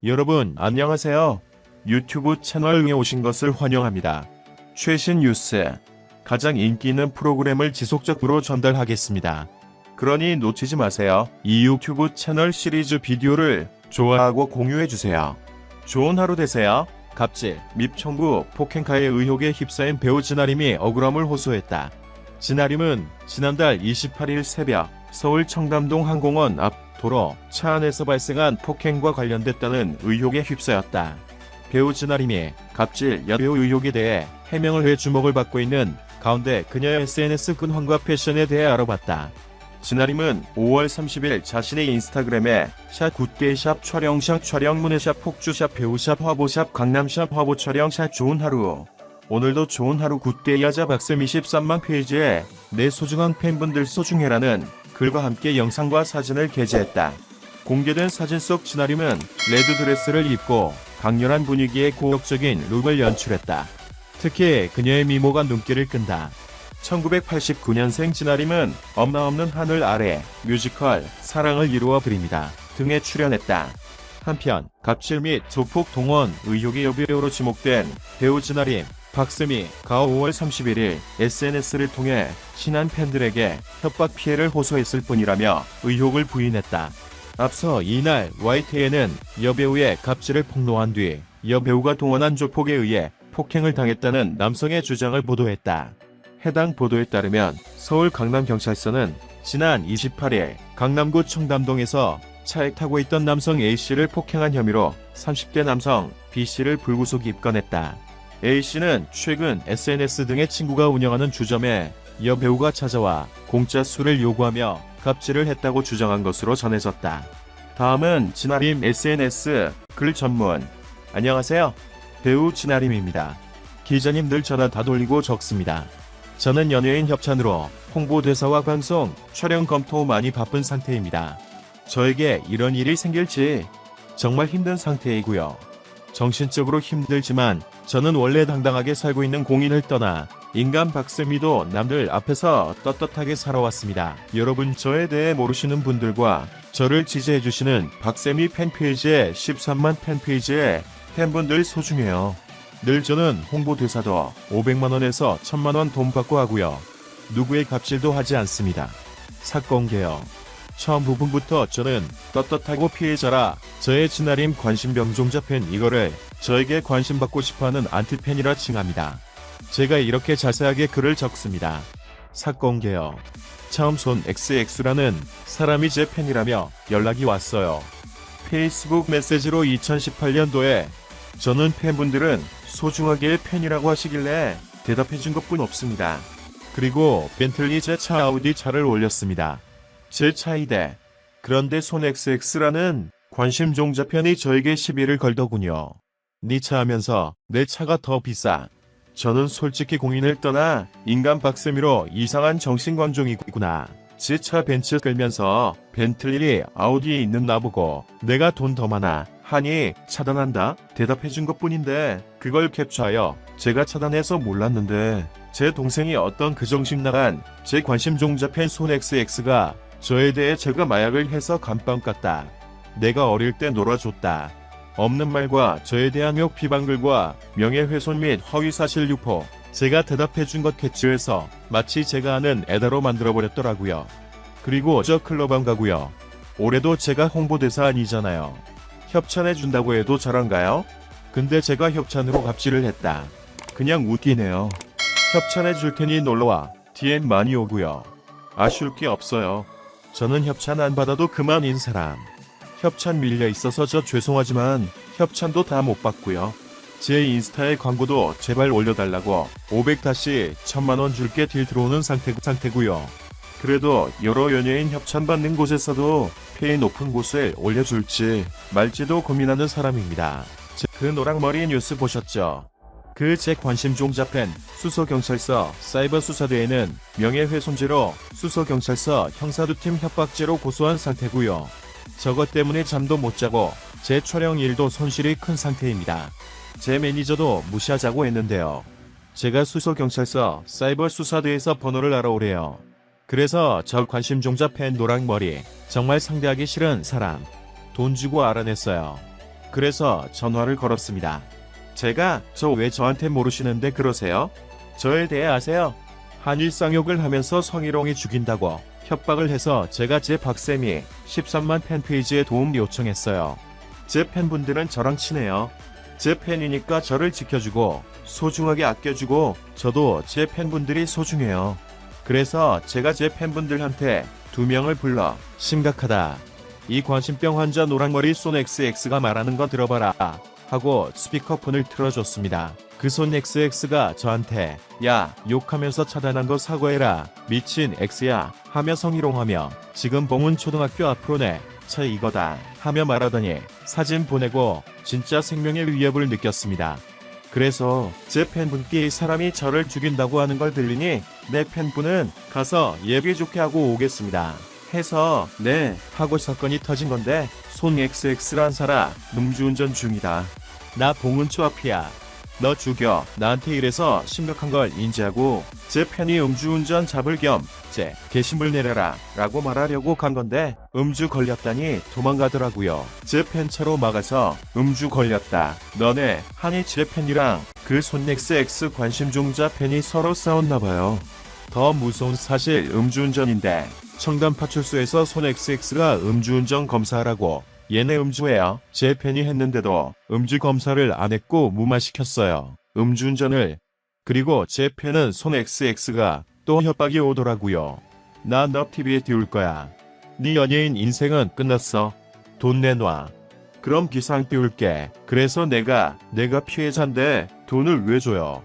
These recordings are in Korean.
여러분 안녕하세요. 유튜브 채널에 오신 것을 환영합니다. 최신 뉴스, 가장 인기 있는 프로그램을 지속적으로 전달하겠습니다. 그러니 놓치지 마세요. 이 유튜브 채널 시리즈 비디오를 좋아하고 공유해주세요. 좋은 하루 되세요. 갑질, 밉 청구, 폭행가해 의혹에 휩싸인 배우 진아림이 억울함을 호소했다. 진아림은 지난달 28일 새벽 서울 청담동 항공원 앞 도로 차 안에서 발생한 폭행과 관련됐다는 의혹에 휩싸였다. 배우 진아림이 갑질 여배우 의혹에 대해 해명을 해 주목을 받고 있는 가운데 그녀의 SNS 근황과 패션에 대해 알아봤다. 진아림은 5월 30일 자신의 인스타그램에 샷 굿데이샵 촬영샵 촬영문의샵 폭주샵 배우샵 화보샵 강남샵 화보 촬영샵 좋은 하루 오늘도 좋은 하루 굿데이 하자 박쌤 23만 페이지에 내 소중한 팬분들 소중해라는 글과 함께 영상과 사진을 게재했다. 공개된 사진 속 진아림은 레드 드레스를 입고 강렬한 분위기의 고혹적인 룩을 연출했다. 특히 그녀의 미모가 눈길을 끈다. 1989년생 진아림은 엄마 없는 하늘 아래 뮤지컬 사랑을 이루어 드립니다 등에 출연했다. 한편 갑질 및 조폭 동원 의혹의 여배우로 지목된 배우 진아림, 박쌤이가 5월 31일 SNS를 통해 친한 팬들에게 협박 피해를 호소했을 뿐이라며 의혹을 부인했다. 앞서 이날 YTN은 여배우의 갑질을 폭로한 뒤 여배우가 동원한 조폭에 의해 폭행을 당했다는 남성의 주장을 보도했다. 해당 보도에 따르면 서울 강남경찰서는 지난 28일 강남구 청담동에서 차에 타고 있던 남성 A씨를 폭행한 혐의로 30대 남성 B씨를 불구속 입건했다. A씨는 최근 SNS 등의 친구가 운영하는 주점에 여배우가 찾아와 공짜 술을 요구하며 갑질을 했다고 주장한 것으로 전해졌다. 다음은 진아림 SNS 글 전문. 안녕하세요. 배우 진아림입니다. 기자님 늘 전화 다 돌리고 적습니다. 저는 연예인 협찬으로 홍보대사와 방송, 촬영 검토 많이 바쁜 상태입니다. 저에게 이런 일이 생길지 정말 힘든 상태이고요. 정신적으로 힘들지만 저는 원래 당당하게 살고 있는 공인을 떠나 인간 박쌤이도 남들 앞에서 떳떳하게 살아왔습니다. 여러분 저에 대해 모르시는 분들과 저를 지지해주시는 박쌤이 팬페이지에 13만 팬페이지에 팬분들 소중해요. 늘 저는 홍보대사도 500만원에서 1000만원 돈 받고 하고요. 누구의 갑질도 하지 않습니다. 사건 개요. 처음 부분부터 저는 떳떳하고 피해자라 저의 진아림 관심병종자 팬 이거를 저에게 관심받고 싶어하는 안티팬이라 칭합니다. 제가 이렇게 자세하게 글을 적습니다. 사건 개요. 처음 손 XX라는 사람이 제 팬이라며 연락이 왔어요. 페이스북 메시지로 2018년도에 저는 팬분들은 소중하게 팬이라고 하시길래 대답해준 것뿐 없습니다. 그리고 벤틀리 제 차 아우디 차를 올렸습니다. 제 차이대. 그런데 손 XX라는 관심종자 팬이 저에게 시비를 걸더군요. 네 차 하면서 내 차가 더 비싸. 저는 솔직히 공인을 떠나 인간 박세미로 이상한 정신관종이구나. 제 차 벤츠 끌면서 벤틀리 아우디에 있는 나보고 내가 돈 더 많아 하니 차단한다 대답해준 것뿐인데 그걸 캡처하여 제가 차단해서 몰랐는데 제 동생이 어떤 그 정신 나간 제 관심종자 팬 손 XX가 저에 대해 제가 마약을 해서 감방 깠다. 내가 어릴 때 놀아줬다. 없는 말과 저에 대한 욕 비방글과 명예훼손 및 허위사실 유포 제가 대답해준 것 캐치해서 마치 제가 아는 애다로 만들어버렸더라고요. 그리고 저 클럽 안 가고요. 올해도 제가 홍보대사 아니잖아요. 협찬해준다고 해도 저런가요? 근데 제가 협찬으로 갑질을 했다. 그냥 웃기네요. 협찬해줄 테니 놀러와. DM 많이 오고요. 아쉬울 게 없어요. 저는 협찬 안 받아도 그만인 사람. 협찬 밀려 있어서 저 죄송하지만 협찬도 다 못 받고요. 제 인스타에 광고도 제발 올려달라고 500-1000만원 줄게 딜 들어오는 상태고요. 그래도 여러 연예인 협찬 받는 곳에서도 페이 높은 곳에 올려줄지 말지도 고민하는 사람입니다. 그 노랑머리 뉴스 보셨죠? 그 제 관심종자 팬 수서경찰서 사이버 수사대에는 명예훼손죄로 수서경찰서 형사2팀 협박죄로 고소한 상태고요. 저것 때문에 잠도 못 자고 제 촬영 일도 손실이 큰 상태입니다. 제 매니저도 무시하자고 했는데요. 제가 수서경찰서 사이버 수사대에서 번호를 알아오래요. 그래서 저 관심종자 팬 노랑머리 정말 상대하기 싫은 사람 돈 주고 알아냈어요. 그래서 전화를 걸었습니다. 제가 저 왜 저한테 모르시는데 그러세요? 저에 대해 아세요? 한일 쌍욕을 하면서 성희롱이 죽인다고 협박을 해서 제가 제 박쌤이 13만 팬페이지에 도움 요청했어요. 제 팬분들은 저랑 친해요. 제 팬이니까 저를 지켜주고 소중하게 아껴주고 저도 제 팬분들이 소중해요. 그래서 제가 제 팬분들한테 2명을 불러 심각하다. 이 관심병 환자 노랑머리 손 XX가 말하는 거 들어봐라 하고 스피커폰을 틀어줬습니다. 그 손 XX가 저한테 야 욕하면서 차단한 거 사과해라 미친 X야 하며 성희롱하며 지금 봉은 초등학교 앞으로 내 차 이거다 하며 말하더니 사진 보내고 진짜 생명의 위협을 느꼈습니다. 그래서 제 팬분께 이 사람이 저를 죽인다고 하는 걸 들리니 내 팬분은 가서 예비 좋게 하고 오겠습니다 해서 네 하고 사건이 터진 건데 손 XX란 사람 음주운전 중이다. 나 봉은초 앞이야. 너 죽여. 나한테 이래서 심각한 걸 인지하고 제 팬이 음주운전 잡을 겸 제 게시물 내려라 라고 말하려고 간 건데 음주 걸렸다니 도망가더라고요. 제 팬차로 막아서 음주 걸렸다. 너네 한이 제 팬이랑 그 손 XX 관심종자 팬이 서로 싸웠나봐요. 더 무서운 사실 음주운전인데 청담 파출소에서 손 XX가 음주운전 검사하라고 얘네 음주해요. 제 팬이 했는데도 음주 검사를 안 했고 무마시켰어요. 음주운전을. 그리고 제 팬은 손 XX가 또 협박이 오더라고요. 나 너 TV에 띄울 거야. 네 연예인 인생은 끝났어. 돈 내놔. 그럼 기상 띄울게. 그래서 내가 피해자인데 돈을 왜 줘요?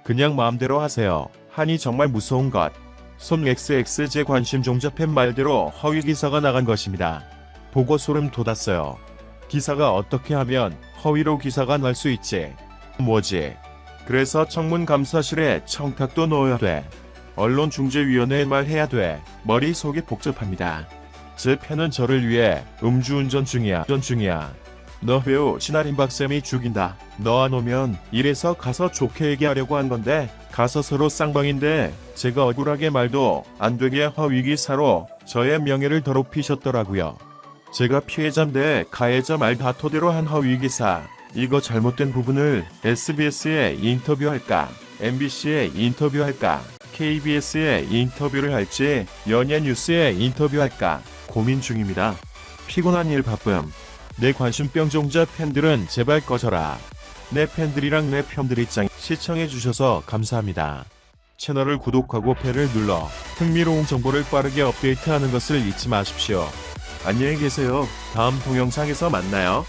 그냥 마음대로 하세요. 하니 정말 무서운 것. 손 XX 제 관심 종자 팬 말대로 허위 기사가 나간 것입니다. 보고 소름 돋았어요. 기사가 어떻게 하면 허위로 기사가 날 수 있지? 뭐지? 그래서 청문감사실에 청탁도 넣어야 돼. 언론중재위원회에 말해야 돼. 머릿속이 복잡합니다. 제 팬은 저를 위해 음주운전 중이야. 너 배우 신하림 박쌤이 죽인다. 너 안 오면 이래서 가서 좋게 얘기하려고 한 건데 가서 서로 쌍방인데 제가 억울하게 말도 안 되게 허위 기사로 저의 명예를 더럽히셨더라고요. 제가 피해자인데 가해자 말 다 토대로 한 허위 기사. 이거 잘못된 부분을 SBS에 인터뷰할까? MBC에 인터뷰할까? KBS에 인터뷰를 할지 연예뉴스에 인터뷰할까? 고민 중입니다. 피곤한 일 바쁨. 내 관심병 종자 팬들은 제발 꺼져라. 내 팬들이랑 내 팬들 입장 시청해주셔서 감사합니다. 채널을 구독하고 벨을 눌러 흥미로운 정보를 빠르게 업데이트하는 것을 잊지 마십시오. 안녕히 계세요. 다음 동영상에서 만나요.